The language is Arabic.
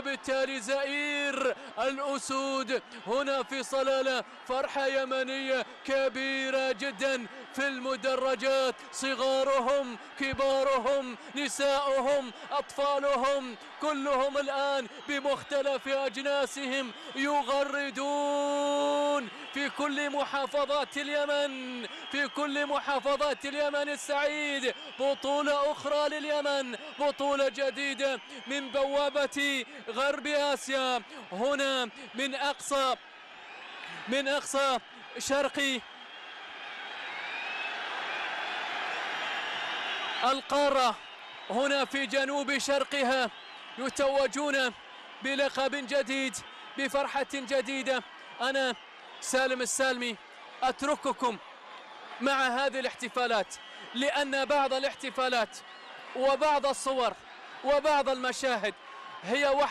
وبالتالي زئير الأسود هنا في صلالة. فرحة يمنية كبيرة جدا في المدرجات، صغارهم كبارهم نساؤهم أطفالهم كلهم الآن بمختلف أجناسهم يغردون في كل محافظات اليمن، في كل محافظات اليمن السعيد. بطولة أخرى لليمن، بطولة جديدة من بوابة غرب آسيا، هنا من أقصى شرق القارة، هنا في جنوب شرقها يتوجون بلقب جديد بفرحة جديدة. أنا سالم السالمي أترككم مع هذه الاحتفالات، لأن بعض الاحتفالات وبعض الصور وبعض المشاهد هي واحدة